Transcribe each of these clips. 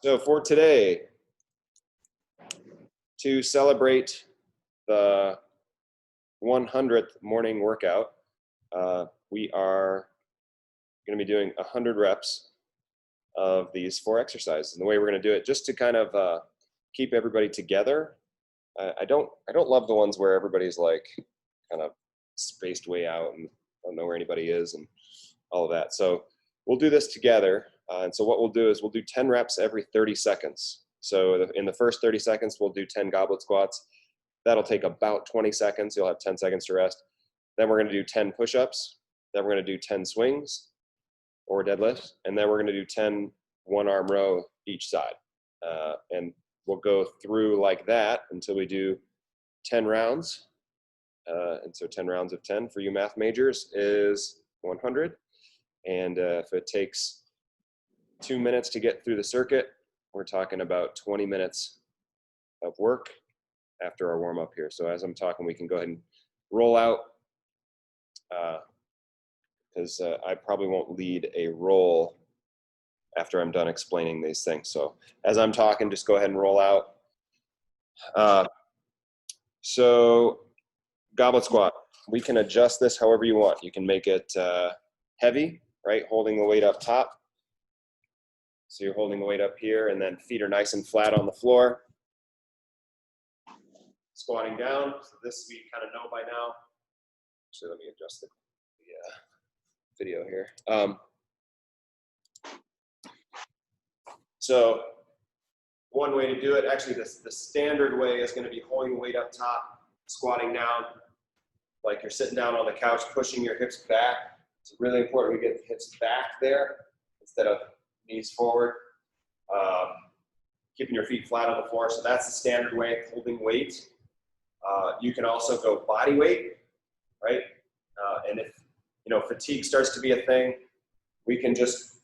So for today, to celebrate the 100th morning workout, we are going to be doing 100 reps of these 4 exercises. And the way we're going to do it, just to kind of keep everybody together. I don't love the ones where everybody's like kind of spaced way out and don't know where anybody is and all of that. So we'll do this together. And so what we'll do is we'll do 10 reps every 30 seconds. So in the first 30 seconds, we'll do 10 goblet squats. That'll take about 20 seconds. You'll have 10 seconds to rest. Then we're going to do 10 push-ups. Then we're going to do 10 swings or deadlifts. And then we're going to do 10 one-arm row each side. And we'll go through like that until we do 10 rounds. And so 10 rounds of 10 for you math majors is 100. And if it takes 2 minutes to get through the circuit, we're talking about 20 minutes of work after our warm up here. So as I'm talking, we can go ahead and roll out because I probably won't lead a roll after I'm done explaining these things. So as I'm talking, just go ahead and roll out. So goblet squat, we can adjust this however you want. You can make it heavy, right? Holding the weight up top. So you're holding the weight up here and then feet are nice and flat on the floor. Squatting down, so this we kind of know by now. Actually, let me adjust the video here. So one way to do it, actually the standard way is going to be holding the weight up top, squatting down, like you're sitting down on the couch, pushing your hips back. It's really important we get the hips back there instead of knees forward. Keeping your feet flat on the floor. So that's the standard way of holding weight. You can also go body weight, right? And if fatigue starts to be a thing, we can just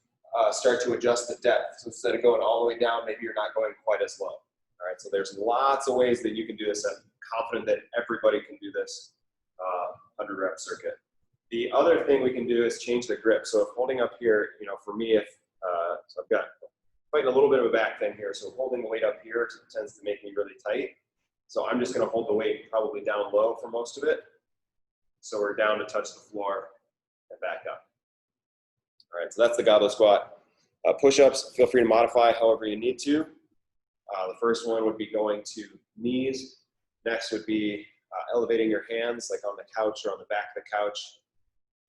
start to adjust the depth. So instead of going all the way down, maybe you're not going quite as low. All right, so there's lots of ways that you can do this. I'm confident that everybody can do this 100 rep circuit. The other thing we can do is change the grip. So if holding up here, for me, so I've got fighting a little bit of a back thing here. So holding the weight up here tends to make me really tight. So I'm just going to hold the weight probably down low for most of it. So we're down to touch the floor and back up. All right, so that's the goblet squat. Push-ups, feel free to modify however you need to. The first one would be going to knees. Next would be elevating your hands, like on the couch or on the back of the couch.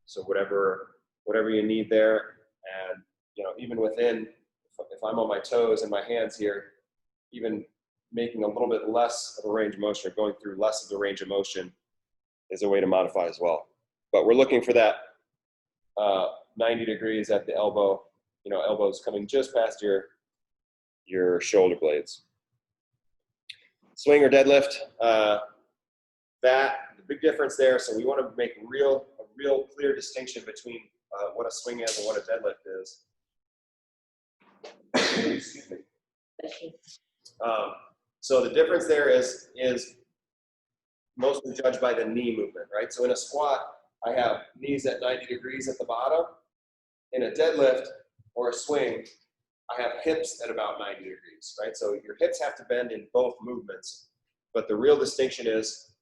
So whatever you need there. And even within, if I'm on my toes and my hands here, even making a little bit less of a range of motion or going through less of the range of motion is a way to modify as well. But we're looking for that 90 degrees at the elbow, elbows coming just past your shoulder blades. Swing or deadlift, the big difference there. So we want to make a real clear distinction between what a swing is and what a deadlift is. Excuse me. So the difference there is mostly judged by the knee movement, right? So in a squat, I have knees at 90 degrees at the bottom. In a deadlift or a swing, I have hips at about 90 degrees, right? So your hips have to bend in both movements, but the real distinction is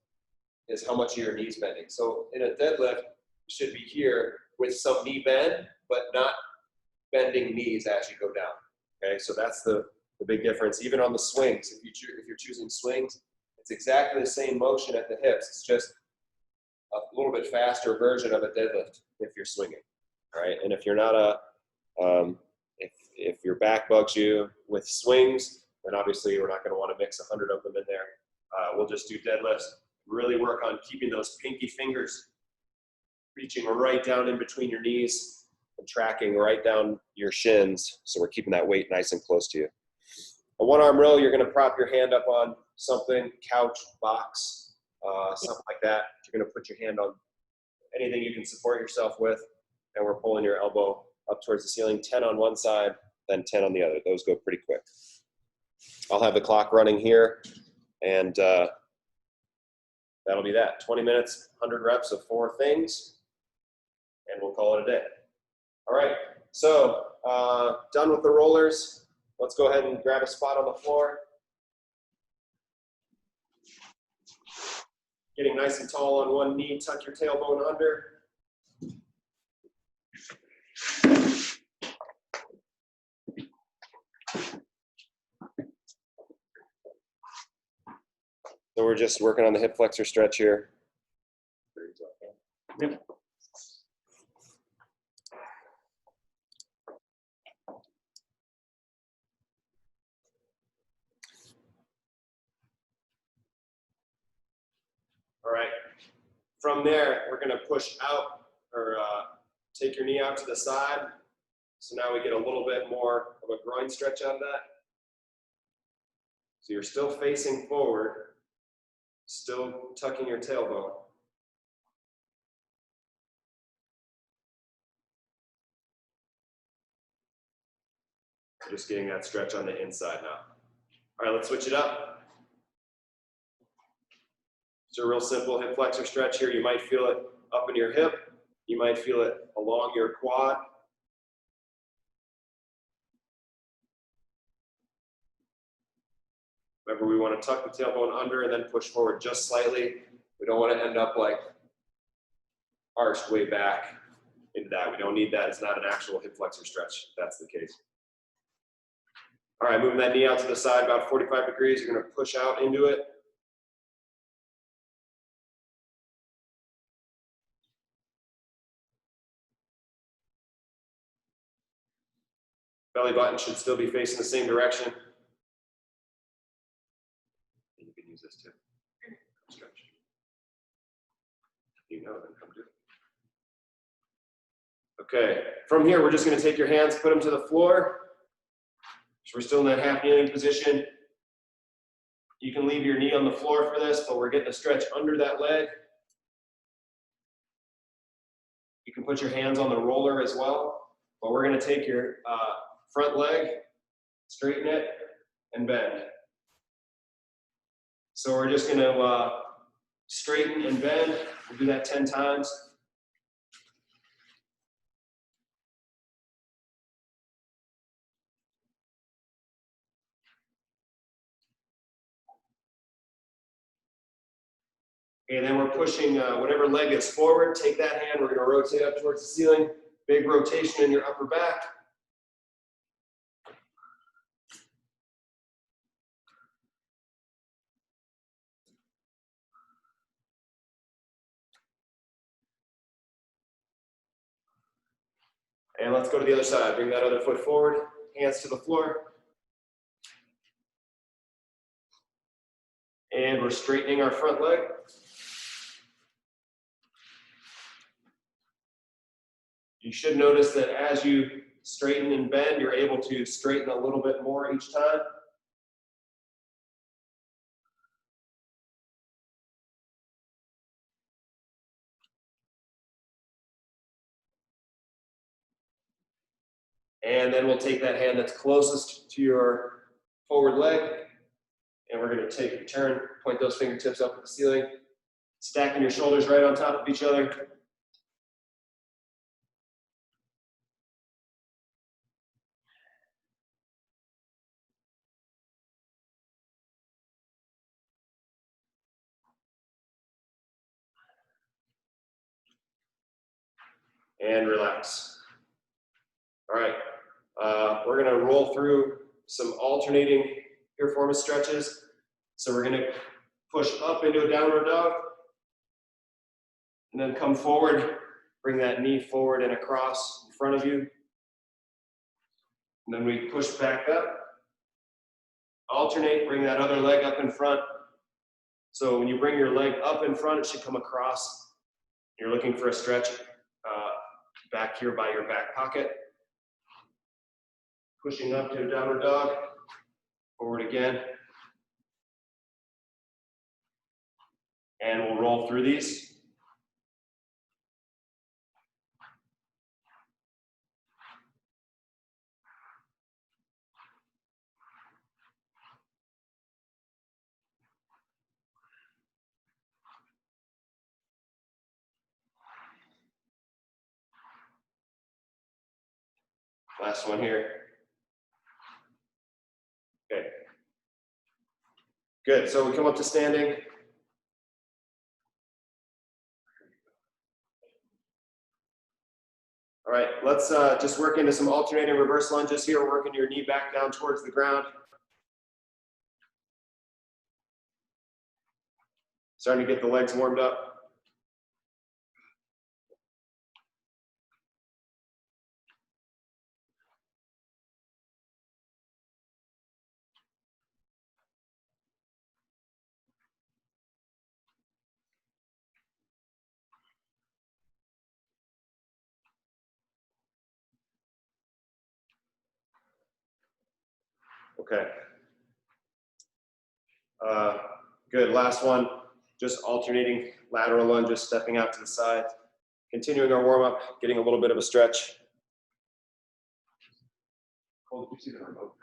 how much of your knees bending. So in a deadlift, you should be here with some knee bend, but not bending knees as you go down. Okay, so that's the big difference. Even on the swings, if you're choosing swings, it's exactly the same motion at the hips. It's just a little bit faster version of a deadlift if you're swinging. All right, and if you're not if your back bugs you with swings, then obviously we're not going to want to mix 100 of them in there. We'll just do deadlifts. Really work on keeping those pinky fingers reaching right down in between your knees and tracking right down your shins. So we're keeping that weight nice and close to you. A one-arm row, you're going to prop your hand up on something, couch, box, something like that. You're going to put your hand on anything you can support yourself with, and we're pulling your elbow up towards the ceiling, 10 on one side, then 10 on the other. Those go pretty quick. I'll have the clock running here, and that'll be that. 20 minutes, 100 reps of 4 things, and we'll call it a day. All right, so done with the rollers. Let's go ahead and grab a spot on the floor. Getting nice and tall on one knee, tuck your tailbone under. So we're just working on the hip flexor stretch here. Yep. All right. From there, we're going to push out or take your knee out to the side. So now we get a little bit more of a groin stretch out of that. So you're still facing forward, still tucking your tailbone. Just getting that stretch on the inside now. All right, let's switch it up. It's a real simple hip flexor stretch here. You might feel it up in your hip. You might feel it along your quad. Remember, we want to tuck the tailbone under and then push forward just slightly. We don't want to end up like arched way back into that. We don't need that. It's not an actual hip flexor stretch if that's the case. All right, moving that knee out to the side about 45 degrees. You're going to push out into it. Belly button should still be facing the same direction. You can use this too. Stretch. You know, then come do it. Okay, from here, we're just going to take your hands, put them to the floor. So we're still in that half kneeling position. You can leave your knee on the floor for this, but we're getting a stretch under that leg. You can put your hands on the roller as well, but we're going to take your front leg, straighten it, and bend. So we're just going to straighten and bend. We'll do that 10 times. And then we're pushing whatever leg is forward. Take that hand, we're going to rotate up towards the ceiling. Big rotation in your upper back. And let's go to the other side. Bring that other foot forward, hands to the floor. And we're straightening our front leg. You should notice that as you straighten and bend, you're able to straighten a little bit more each time. And then we'll take that hand that's closest to your forward leg, and we're going to take a turn, point those fingertips up at the ceiling, stacking your shoulders right on top of each other. And relax. All right, we're going to roll through some alternating piriformis stretches. So we're going to push up into a downward dog, and then come forward, bring that knee forward and across in front of you. And then we push back up, alternate, bring that other leg up in front. So when you bring your leg up in front, it should come across. You're looking for a stretch back here by your back pocket. Pushing up to a downward dog, forward again. And we'll roll through these. Last one here. Good, so we come up to standing. All right, let's just work into some alternating reverse lunges here, working your knee back down towards the ground. Starting to get the legs warmed up. Okay. Good, last one. Just alternating lateral lunges, stepping out to the side. Continuing our warm up, getting a little bit of a stretch. Cole, did you see the remote?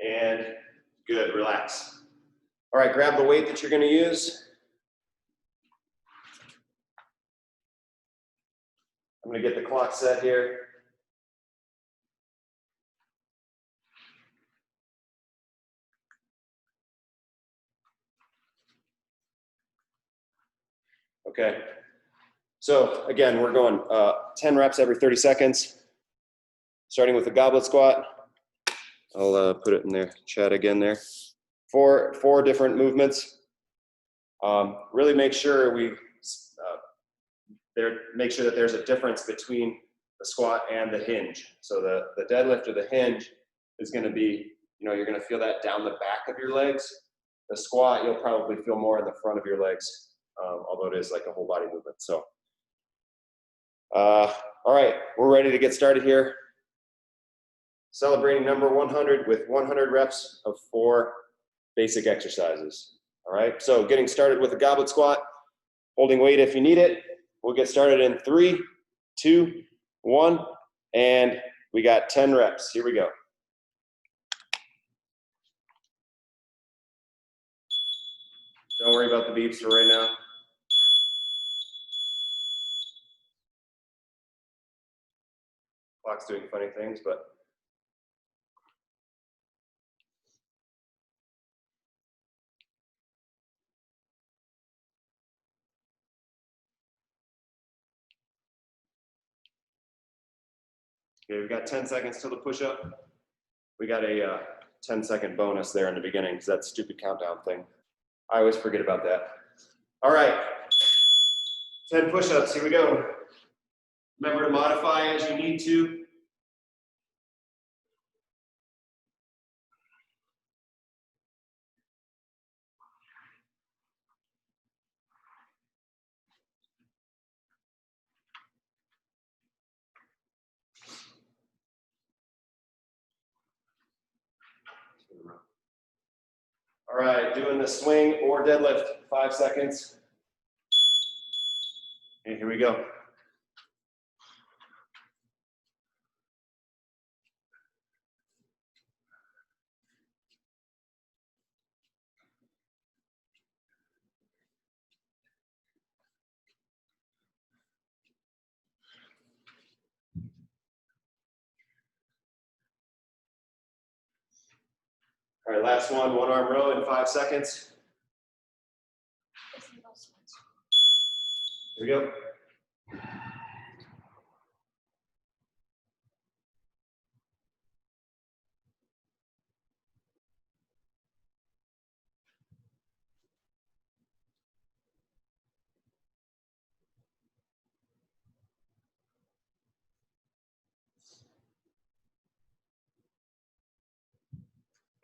And good, relax. All right, grab the weight that you're going to use. I'm going to get the clock set here. Okay. So again, we're going 10 reps every 30 seconds, starting with the goblet squat. I'll put it in there, chat again there. Four different movements. Really make sure make sure that there's a difference between the squat and the hinge. So the deadlift or the hinge is going to be, you're going to feel that down the back of your legs. The squat, you'll probably feel more in the front of your legs, although it is like a whole body movement. So, all right, we're ready to get started here. Celebrating number 100 with 100 reps of 4 basic exercises. All right, so getting started with a goblet squat, holding weight if you need it. We'll get started in 3, 2, 1, and we got 10 reps. Here we go. Don't worry about the beeps for right now. Clock's doing funny things, but okay, we've got 10 seconds till the push-up. We got a 10-second bonus there in the beginning because that stupid countdown thing. I always forget about that. All right, 10 push-ups, here we go. Remember to modify as you need to. All right, doing the swing or deadlift, 5 seconds. And here we go. All right, last one arm row in 5 seconds. Here we go.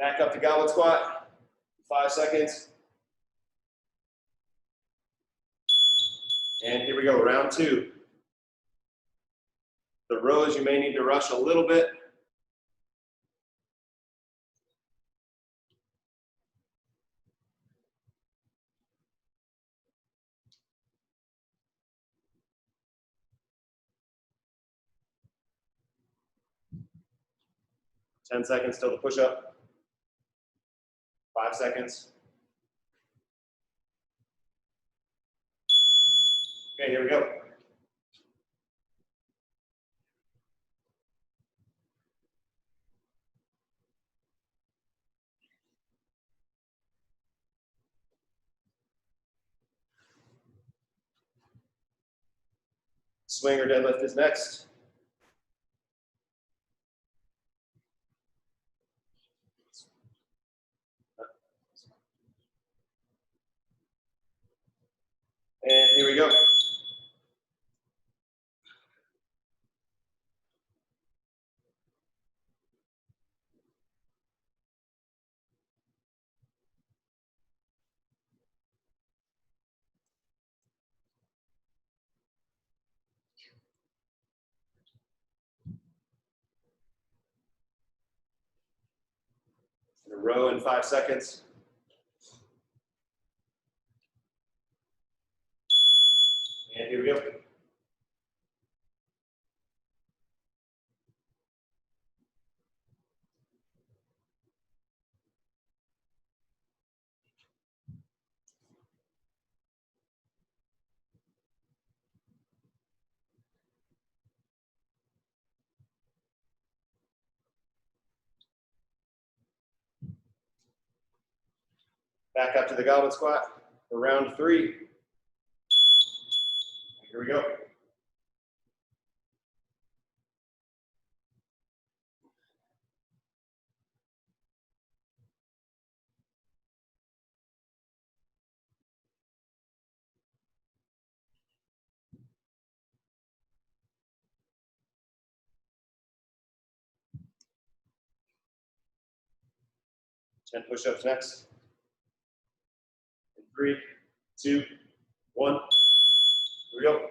Back up to goblet squat, 5 seconds. And here we go, round 2. The rows, you may need to rush a little bit. 10 seconds till the push-up. 5 seconds. Okay, here we go. Swing or deadlift is next. And here we go. In a row in 5 seconds. And here we go. Back up to the goblet squat for round 3. Here we go. Ten push-ups next. In 3, 2, 1. Here we go.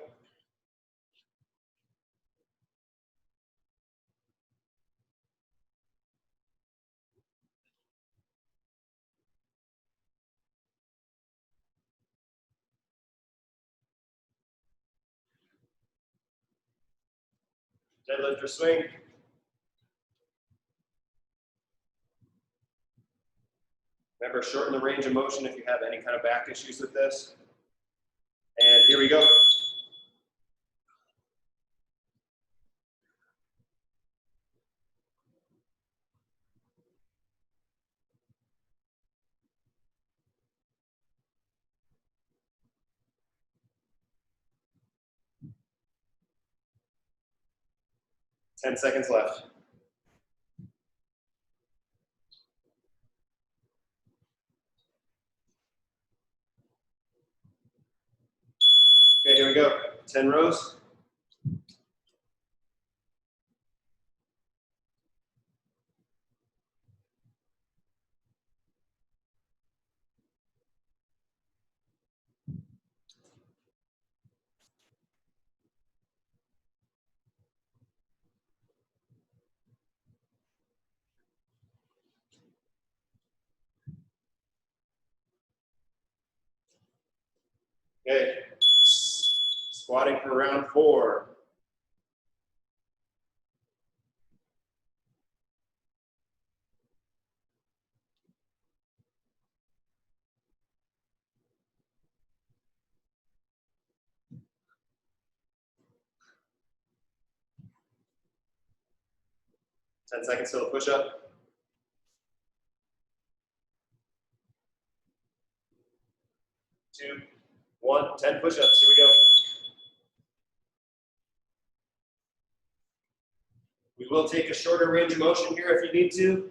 Deadlift or swing. Remember, shorten the range of motion if you have any kind of back issues with this. And here we go. Ten seconds left. Okay, here we go. 10 rows. Okay, squatting for round 4. Ten seconds till the push-up. 2, 1, 10 push-ups. Here we go. We will take a shorter range of motion here if you need to.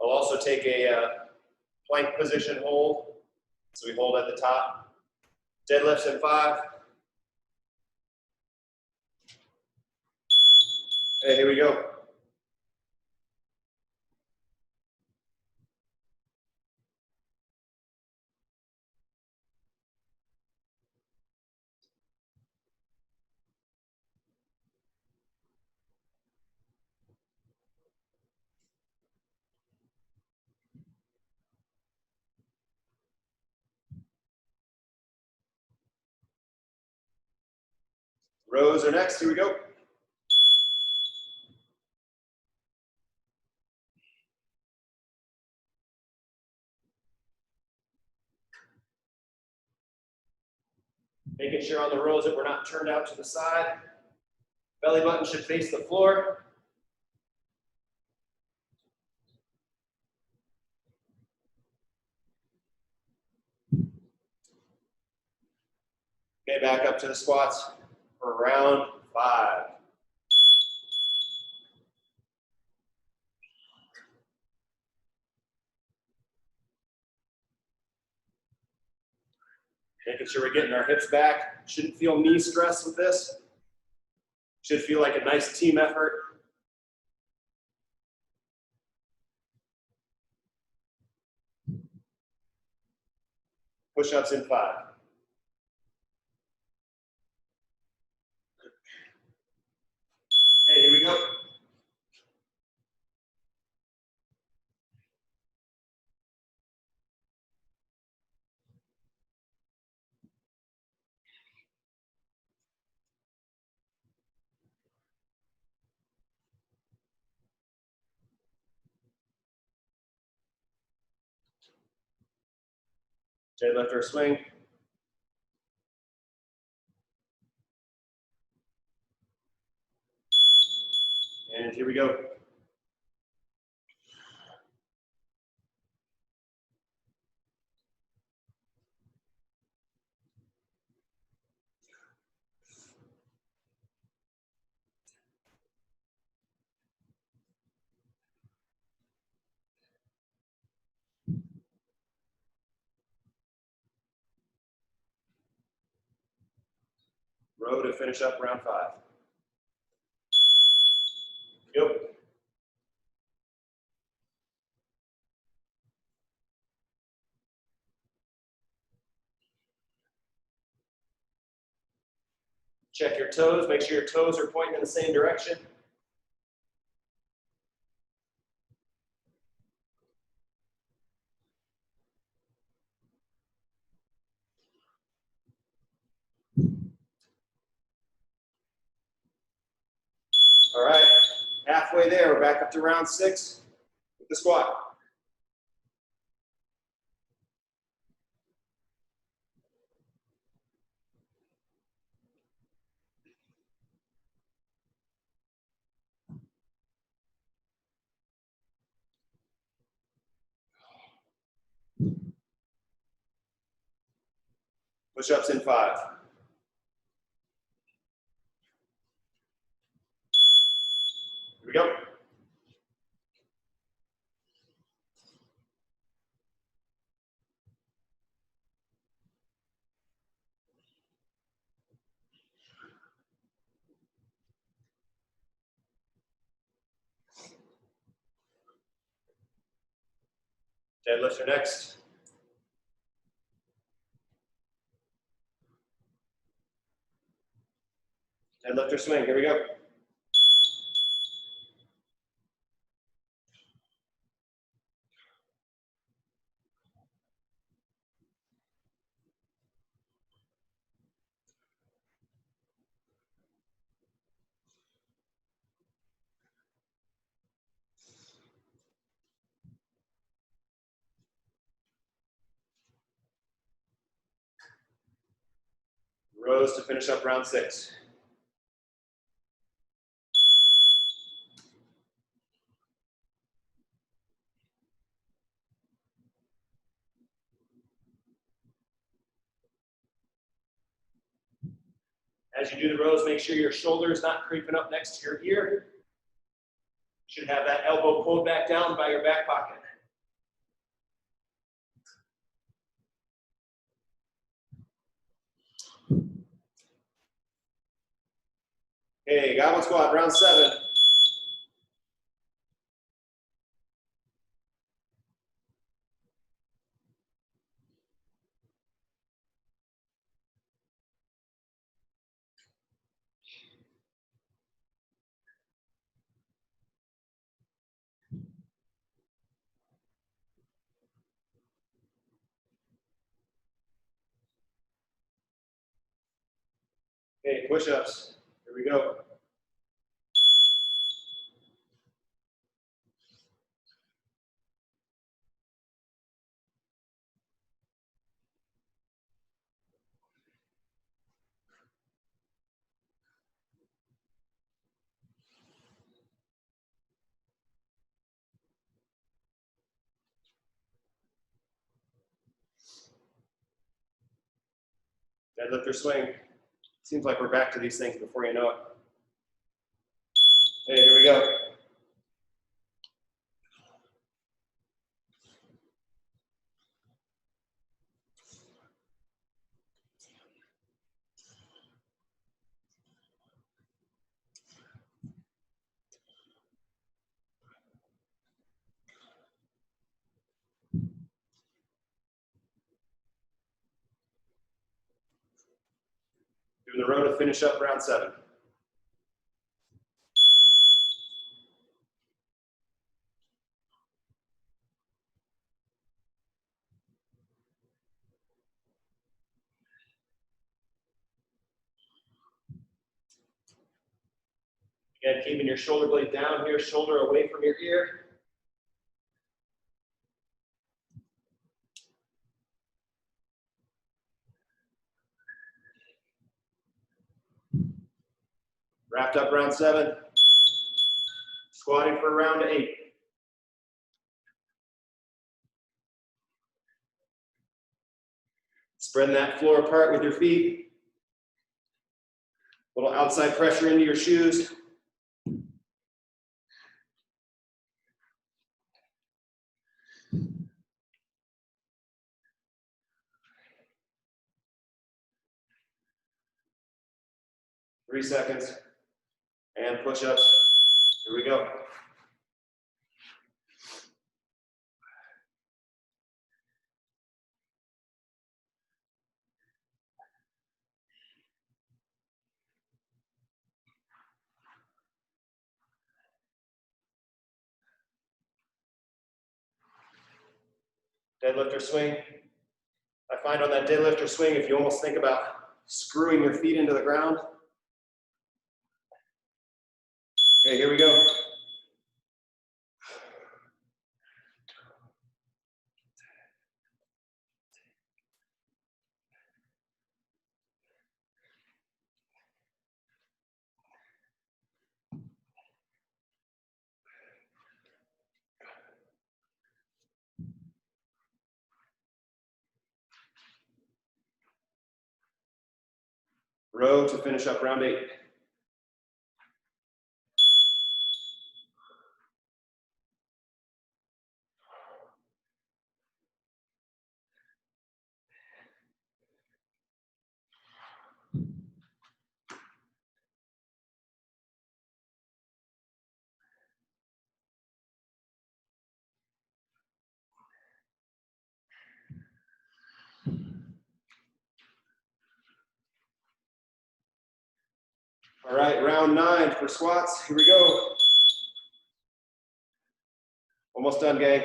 I'll also take a plank position hold. So we hold at the top. Deadlifts in 5. Okay, here we go. Rows are next. Here we go. Making sure on the rows that we're not turned out to the side. Belly button should face the floor. Okay, back up to the squats for round 5. Making sure we're getting our hips back. Shouldn't feel knee stress with this. Should feel like a nice team effort. Push-ups in 5. Okay, here we go. Deadlift or swing. And here we go. Row to finish up round 5. Yep. Check your toes. Make sure your toes are pointing in the same direction. All right, halfway there. We're back up to round 6 with the squat. Push-ups in 5. Here we go. Deadlifts are next. Deadlift or swing. Here we go. Rows to finish up round 6. As you do the rows, make sure your shoulder is not creeping up next to your ear. You should have that elbow pulled back down by your back pocket. Okay, goblet squat, round 7. Okay, push-ups. Here we go. Deadlift or swing. Seems like we're back to these things before you know it. Hey, here we go. Doing the row to finish up round 7. Again, keeping your shoulder blade down here, shoulder away from your ear. Wrapped up round 7. Squatting for round 8. Spreading that floor apart with your feet. A little outside pressure into your shoes. Three seconds. And push-ups. Here we go. Deadlift or swing. I find on that deadlift or swing, if you almost think about screwing your feet into the ground. Okay, here we go. Row to finish up round 8. All right, round 9 for squats. Here we go. Almost done, gang.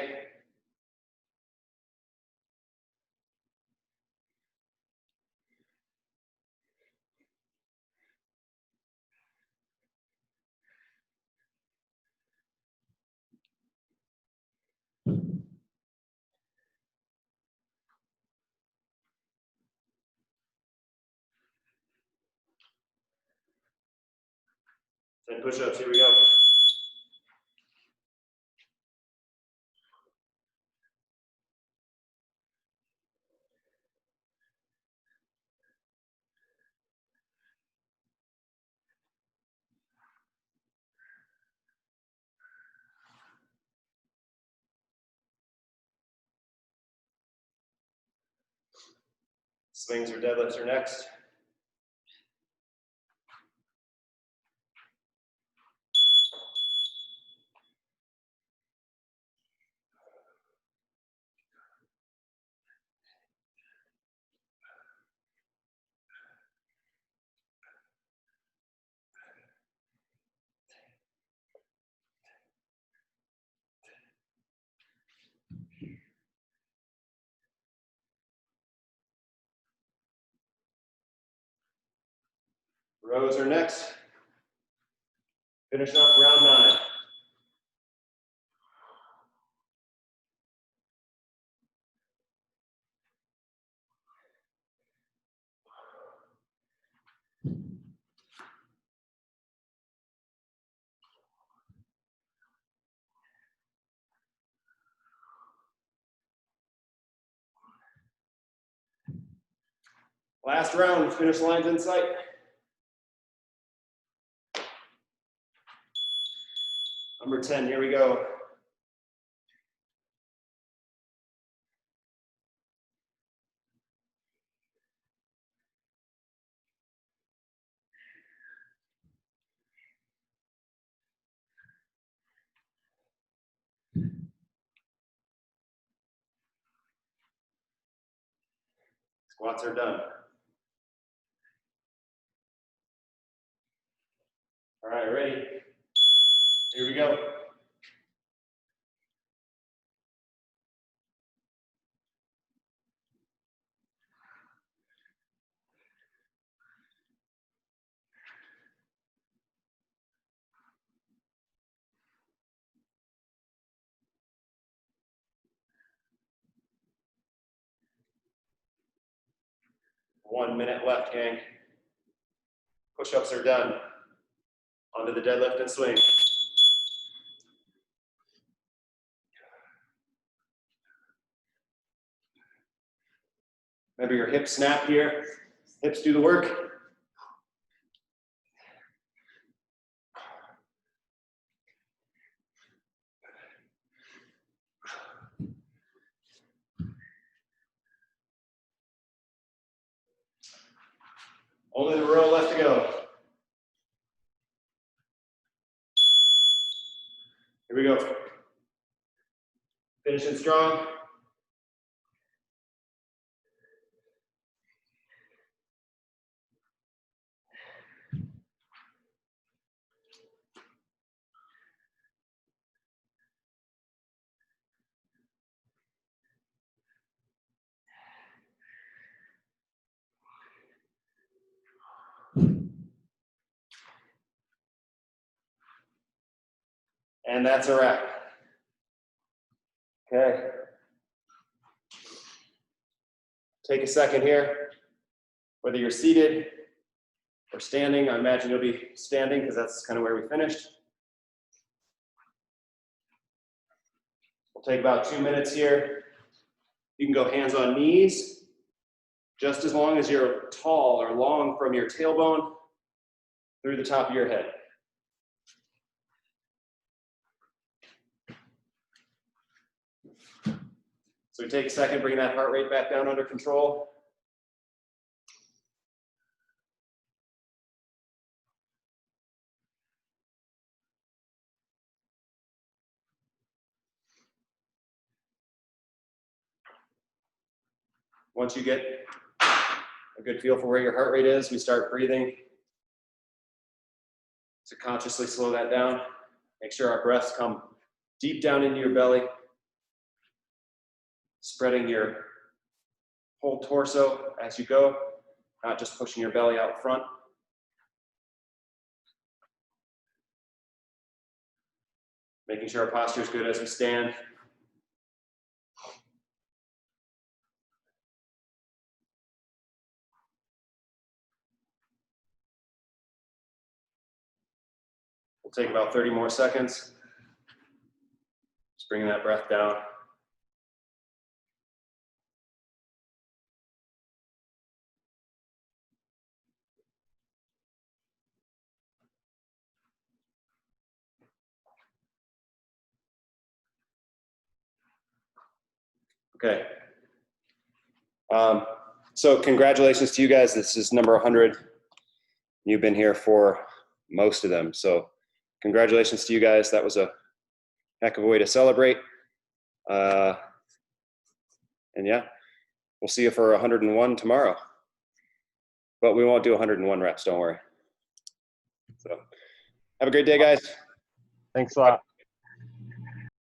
And push-ups, here we go. Swings or deadlifts are next. Rows are next. Finish up round 9. Last round, finish lines in sight. Number 10, here we go. Squats are done. All right, ready? Here we go. One minute left, gang. Push-ups are done. Onto the deadlift and swing. Remember your hips snap here. Hips do the work. Only the row left to go. Here we go. Finishing strong. And that's a wrap. Okay. Take a second here. Whether you're seated or standing, I imagine you'll be standing because that's kind of where we finished. We'll take about 2 minutes here. You can go hands on knees, just as long as you're tall or long from your tailbone through the top of your head. So we take a second, bring that heart rate back down under control. Once you get a good feel for where your heart rate is, we start breathing to consciously slow that down. Make sure our breaths come deep down into your belly, spreading your whole torso as you go, not just pushing your belly out front. Making sure our posture is good as we stand. We'll take about 30 more seconds. Just bringing that breath down. Okay. So congratulations to you guys. This is number 100. You've been here for most of them. So congratulations to you guys. That was a heck of a way to celebrate. And yeah, we'll see you for 101 tomorrow. But we won't do 101 reps, don't worry. So have a great day, guys. Thanks a lot.